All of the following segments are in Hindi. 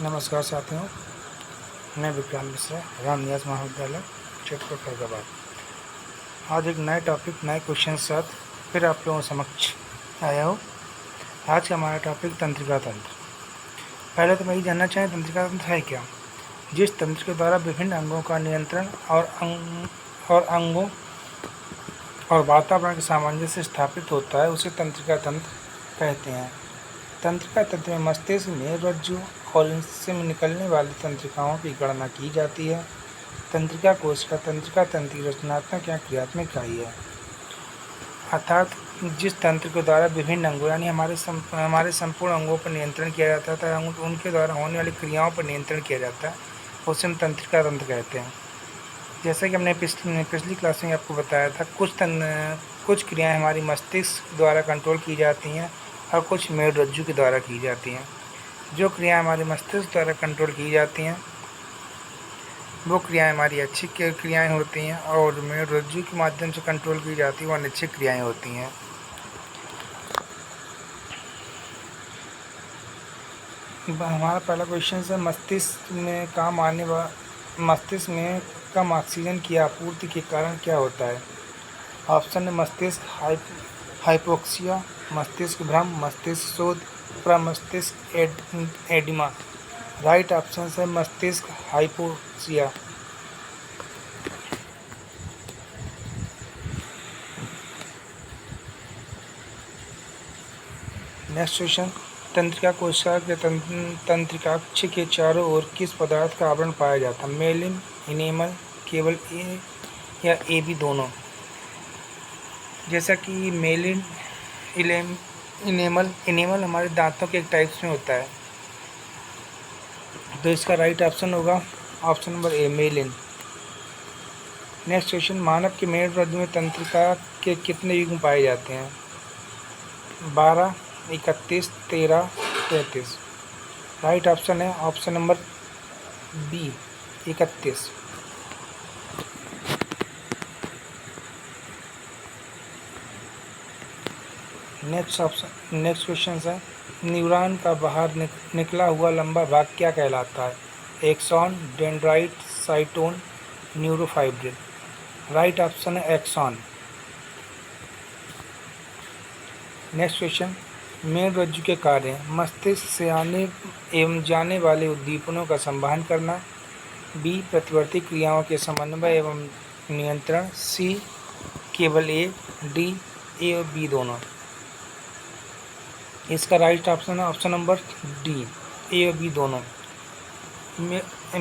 नमस्कार साथियों, मैं विक्रांत मिश्रा, रामनिवास महाविद्यालय चित्रकूट फैजाबाद। आज एक नए टॉपिक नए क्वेश्चन के साथ फिर आप लोगों के समक्ष आया हूँ। आज का हमारा टॉपिक तंत्रिका तंत्र। पहले तो मैं ये जानना चाहें तंत्रिका तंत्र है क्या। जिस तंत्र के द्वारा विभिन्न अंगों का नियंत्रण और अंगों और वातावरण के सामंजस्य स्थापित होता है उसे तंत्रिका तंत्र कहते हैं। तंत्रिका तंत्र में मस्तिष्क, मेरु रज्जु और इनसे निकलने वाली तंत्रिकाओं की गणना की जाती है। तंत्रिका कोशिका तंत्रिका तंत्र की रचनात्मक या क्रियात्मक इकाई है। अर्थात जिस तंत्र के द्वारा विभिन्न अंगों यानी हमारे संपूर्ण अंगों पर नियंत्रण किया जाता है, उनके द्वारा होने वाली क्रियाओं पर नियंत्रण किया जाता है, उसे हम तंत्रिका तंत्र कहते हैं। जैसे कि हमने पिछली क्लास में आपको बताया था, कुछ क्रियाएं हमारी मस्तिष्क द्वारा कंट्रोल की जाती हैं और कुछ मेरु रज्जु के द्वारा की जाती हैं। जो क्रियाएं हमारे मस्तिष्क द्वारा कंट्रोल की जाती हैं वो क्रियाएं हमारी अच्छी क्रियाएं होती हैं और मेरु रज्जु के माध्यम से कंट्रोल की जाती हैं वो अनिच्छिक क्रियाएं होती हैं। हमारा पहला क्वेश्चन है, मस्तिष्क में कम ऑक्सीजन की आपूर्ति के कारण क्या होता है। ऑप्शन है मस्तिष्क हाइपोक्सिया, मस्तिष्क भ्रम, मस्तिष्क शोथ, प्रमस्तिष्क एडिमा। राइट ऑप्शन है मस्तिष्क हाइपोक्सिया। नेक्स्ट क्वेश्चन, तंत्रिका कोशिका के तंत्रिकाक्ष के चारों ओर किस पदार्थ का आवरण पाया जाता है। मेलिन, इनेमल, केवल ए या ए बी दोनों। जैसा कि मेलिन, इनेमल हमारे दांतों के एक टाइप्स में होता है, तो इसका राइट ऑप्शन होगा option number A, myelin. Next question, मानव के मेरु रज्जु में तंत्रिका के कितने युग्म पाए जाते हैं। 12, 31, 13, 33। राइट ऑप्शन है option number B, 31। Next question है, न्यूरॉन का बाहर निकला हुआ लंबा भाग क्या कहलाता है। Axon, dendrite, cyton, neurofibril. Right option है एक्सॉन। नेक्स्ट क्वेश्चन, मेरु रज्जु के कार्य। मस्तिष्क से आने एवं जाने वाले उद्दीपनों का संवहन करना। बी, प्रतिवर्ती क्रियाओं के समन्वय एवं नियंत्रण। सी, केवल ए। डी, ए और बी दोनों। इसका राइट ऑप्शन है ऑप्शन नंबर डी, ए और बी दोनों।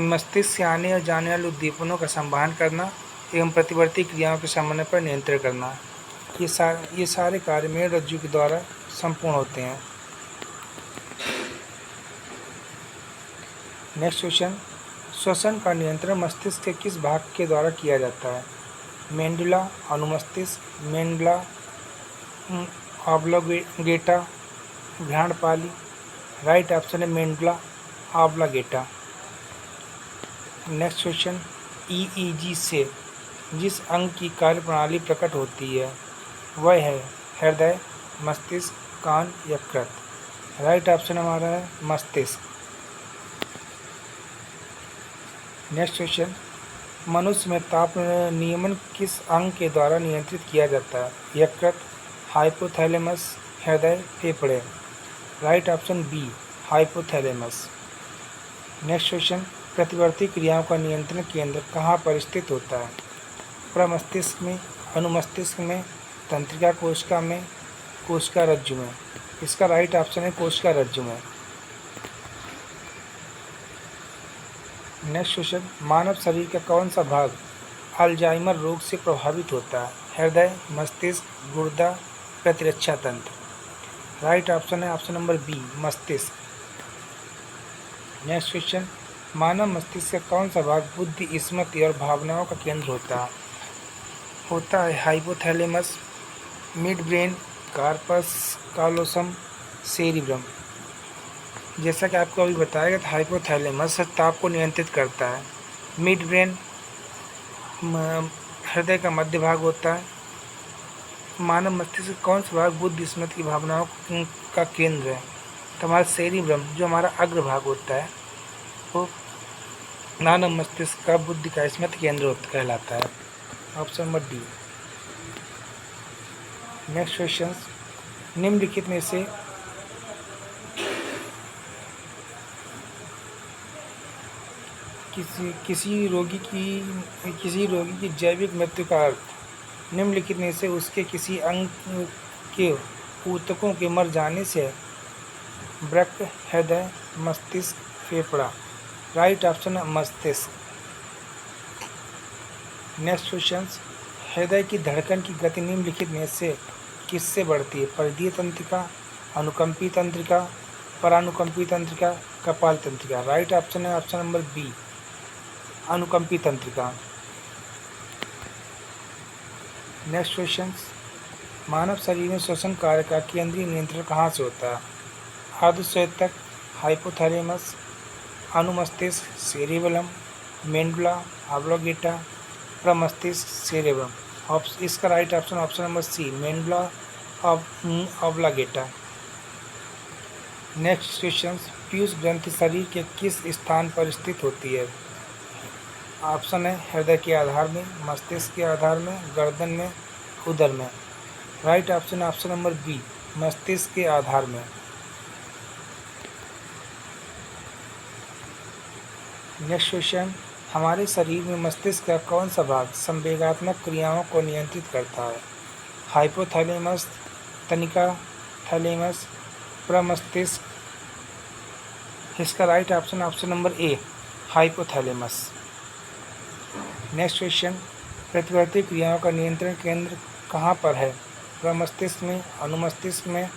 मस्तिष्क से आने और जाने वाले उद्दीपनों का संवहन करना एवं प्रतिवर्ती क्रियाओं के समन्वय पर नियंत्रण करना, ये सारे कार्य मेरु रज्जु के द्वारा संपूर्ण होते हैं। नेक्स्ट क्वेश्चन, श्वसन का नियंत्रण मस्तिष्क के किस भाग के द्वारा किया जाता है। मेंडुला, अनुमस्तिष्क, मेंडुला ऑब्लोगेटा, भ्राणपाली। राइट ऑप्शन है मेंडुला ऑब्लोगेटा। नेक्स्ट क्वेश्चन, ईईजी से जिस अंग की कार्यप्रणाली प्रकट होती है वह है हृदय, मस्तिष्क, कान, यकृत। राइट ऑप्शन हमारा है मस्तिष्क। नेक्स्ट क्वेश्चन, मनुष्य में ताप नियमन किस अंग के द्वारा नियंत्रित किया जाता है। यकृत, हाइपोथैलेमस, हृदय, फेफड़े। Right option B, hypothalamus. Next question, प्रतिवर्ती क्रियाओं का नियंत्रण केंद्र कहाँ पर स्थित होता है। प्रमस्तिष्क में, अनुमस्तिष्क में, तंत्रिका कोशिका में, कोशिका रज्जु में। इसका राइट ऑप्शन है कोशिका रज्जु में। नेक्स्ट क्वेश्चन, मानव शरीर का कौन सा भाग अल्जाइमर रोग से प्रभावित होता है। हृदय, मस्तिष्क, गुर्दा, प्रतिरक्षा तंत्र। राइट ऑप्शन है ऑप्शन नंबर बी, मस्तिष्क। नेक्स्ट क्वेश्चन, मानव मस्तिष्क का कौन सा भाग बुद्धि, स्मृति और भावनाओं का केंद्र होता है। Hypothalamus, mid brain, corpus callosum, cerebrum. जैसा कि आपको अभी बताया गया था, हाइपोथैलेमस ताप को नियंत्रित करता है। मिड ब्रेन हृदय का मध्य भाग होता है। मानव मस्तिष्क का कौन सा भाग बुद्धि, स्मृति की भावनाओं का केंद्र है। तो हमारा सेरिब्रम जो हमारा अग्र भाग होता है वो मानव मस्तिष्क का बुद्धि का स्मृति केंद्र कहलाता है। Option number D. Next question, निम्नलिखित में से किसी रोगी की जैविक मृत्यु का अर्थ निम्नलिखित में से उसके किसी अंग के ऊतकों के मर जाने से। वृक्क, हृदय, मस्तिष्क, फेफड़ा। राइट ऑप्शन है मस्तिष्क। नेक्स्ट क्वेश्चन, हृदय की धड़कन की गति निम्नलिखित में से किससे बढ़ती है? परिधीय तंत्रिका, अनुकंपी तंत्रिका, परानुकंपी तंत्रिका, कपाल तंत्रिका। राइट ऑप्शन है ऑप्शन नंबर बी, अनुकंपी तंत्रिका। नेक्स्ट क्वेश्चन, मानव शरीर में श्वसन कार्य का केंद्रीय नियंत्रण कहाँ से होता है? अर्धस्वेतक, हाइपोथैलेमस, अनुमस्तिष्क, सेरेबेलम, मेंडुला ऑब्लिगेटा, प्रमस्तिष्क, सेरेब्रम। इसका right option option number C, medulla oblongata. Next question, पीयूष ग्रंथि शरीर के किस स्थान पर स्थित होती है? ऑप्शन है हृदय के आधार में, मस्तिष्क के आधार में, गर्दन में, उदर में। Right option option number B, मस्तिष्क के आधार में। नेक्स्ट क्वेश्चन, हमारे शरीर में मस्तिष्क का कौन सा भाग संवेगात्मक क्रियाओं को नियंत्रित करता है? हाइपोथैलेमस, तनिका थैलेमस, प्रमस्तिष्क। इसका राइट ऑप्शन ऑप्शन नंबर ए, हाइपोथैलेमस। नेक्स्ट क्वेश्चन, प्रतिवर्ती क्रियाओं का नियंत्रण केंद्र कहाँ पर है? प्रमस्तिष्क में, अनुमस्तिष्क में,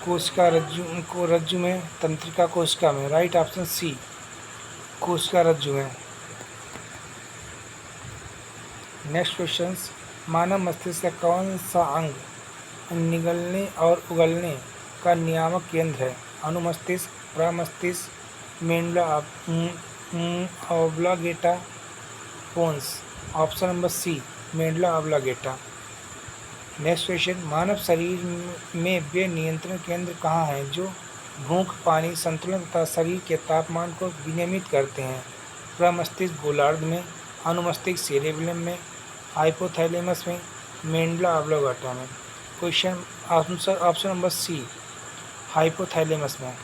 कोशिका रज्जु में, तंत्रिका कोशिका में। राइट ऑप्शन सी, कोशिका रज्जु में। नेक्स्ट क्वेश्चन, मानव मस्तिष्क का कौन सा अंग निगलने और उगलने का नियामक केंद्र है? अनुमस्तिष्क, प्रमस्तिष्क, medulla oblongata, pons. Option number C, medulla oblongata. Next question, मानव शरीर में वे नियंत्रण केंद्र कहाँ हैं जो भूख, पानी संतुलन तथा शरीर के तापमान को विनियमित करते हैं? प्रमस्तिष्क गोलार्ध में, अनुमस्तिष्क सेरेबेलम में, हाइपोथैलेमस में, मेंडुला ऑब्लिगेटा में। Question answer option number C, hypothalamus में।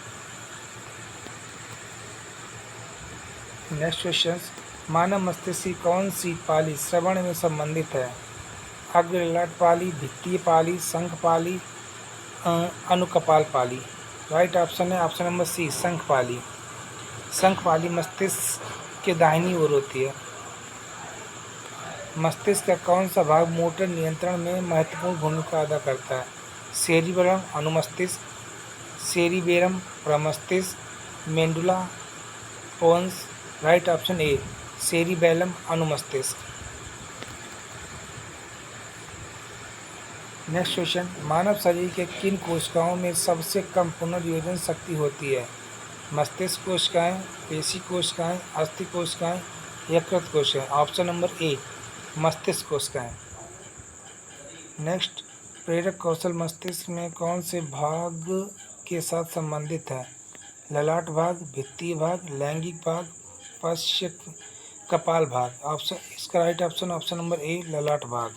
नेक्स्ट क्वेश्चन, मानव मस्तिष्क की कौन सी पाली श्रवण में संबंधित है? अग्र ललाट पाली, भित्तीय पाली, शंख पाली, अनुकपाल पाली। राइट ऑप्शन है ऑप्शन नंबर सी, शंख पाली। शंख पाली मस्तिष्क के दाहिनी ओर होती है। मस्तिष्क का कौन सा भाग मोटर नियंत्रण में महत्वपूर्ण भूमिका अदा करता है? सेरिबेलम, अनुमस्तिष्क, सेरिबेरम, प्रमस्तिष्क, medulla, pons. Right option A, cerebellum, अनुमस्तिष्क। नेक्स्ट क्वेश्चन, मानव शरीर के किन कोशिकाओं में सबसे कम पुनर्योजन शक्ति होती है? मस्तिष्क कोशिकाएं, पेशी कोशिकाएं, अस्थि कोशिकाएं, यकृत कोशिकाएं। ऑप्शन नंबर ए, मस्तिष्क कोशिकाएं। नेक्स्ट, प्रेरक कौशल मस्तिष्क में कौन से भाग के साथ संबंधित है? ललाट भाग, भित्तीय भाग, लैंगिक भाग, पश्च कपाल भाग। ऑप्शन इसका राइट ऑप्शन ऑप्शन नंबर ए, ललाट भाग।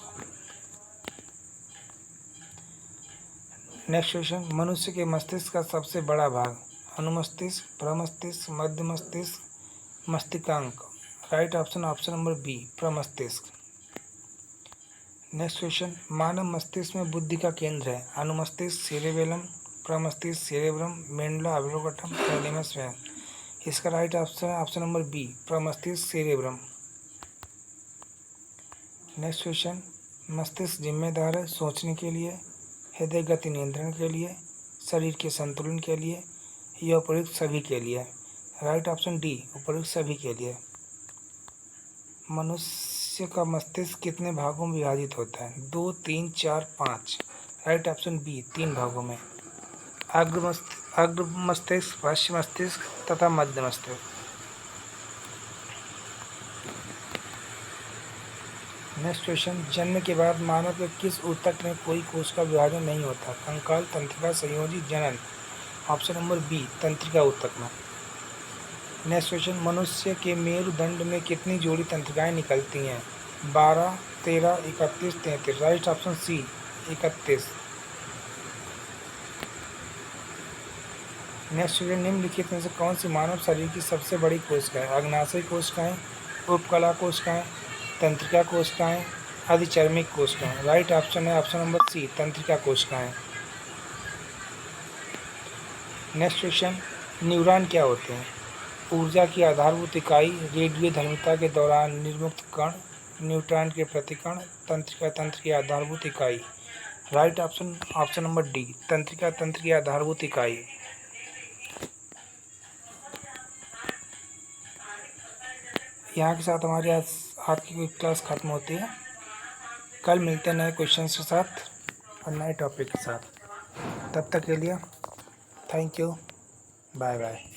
नेक्स्ट क्वेश्चन, मनुष्य के मस्तिष्क का सबसे बड़ा भाग? अनुमस्तिष्क, प्रमस्तिष्क, मध्य मस्तिष्क, मस्तिष्कांक। Right option option number B, प्रमस्तिष्क। नेक्स्ट क्वेश्चन, मानव मस्तिष्क में बुद्धि का केंद्र है? अनुमस्तिष्क, सेरेबेलम, प्रमस्तिष्क, सेरेब्रम, मेंडुला ऑब्लिगेटा, थैलेमस में। इसका right option option number B, प्रमस्तिष्क, सेरेब्रम। नेक्स्ट क्वेश्चन, मस्तिष्क जिम्मेदार है सोचने के लिए, हृदय गति नियंत्रण के लिए, शरीर के संतुलन के लिए, या उपयुक्त सभी के लिए? राइट ऑप्शन डी, उपयुक्त सभी के लिए। मनुष्य का मस्तिष्क कितने भागों में विभाजित होता है? 2, 3, 4, 5। राइट ऑप्शन बी, 3 भागों में। अग्र मस्तिष्क, पश्च मस्तिष्क तथा मध्य मस्तिष्क। नेक्स्ट क्वेश्चन, जन्म के बाद मानव के किस ऊतक में कोई कोश का विभाजन नहीं होता? कंकाल, तंत्रिका, संयोजी, जनन। ऑप्शन नंबर बी, तंत्रिका ऊतक में। नेक्स्ट क्वेश्चन, मनुष्य के मेरुदंड में कितनी जोड़ी तंत्रिकाएं निकलती हैं? 12, 13, 31, 33। Right option C 31। Next question, निम्नलिखित में से कौन सी मानव शरीर की सबसे बड़ी कोशिका है? अग्नाशय कोशिकाएं, उपकला कोशिकाएं, तंत्रिका कोशिकाएं, अधिचर्मिक कोशिकाएं। राइट ऑप्शन है ऑप्शन नंबर सी तंत्रिका कोशिकाएं। नेक्स्ट क्वेश्चन, न्यूरॉन क्या होते हैं? ऊर्जा की आधारभूत इकाई, रेडियोधर्मिता के दौरान निर्मुक्त कण, न्यूट्रॉन के प्रतिकण, तंत्रिका तंत्र की आधारभूत इकाई। Right option option number D तंत्रिका तंत्र की आधारभूत इकाई। यहाँ के साथ हमारी आज की क्लास खत्म होती है। कल मिलते हैं नए क्वेश्चन के साथ और नए टॉपिक के साथ। तब तक के लिए थैंक यू, बाय बाय।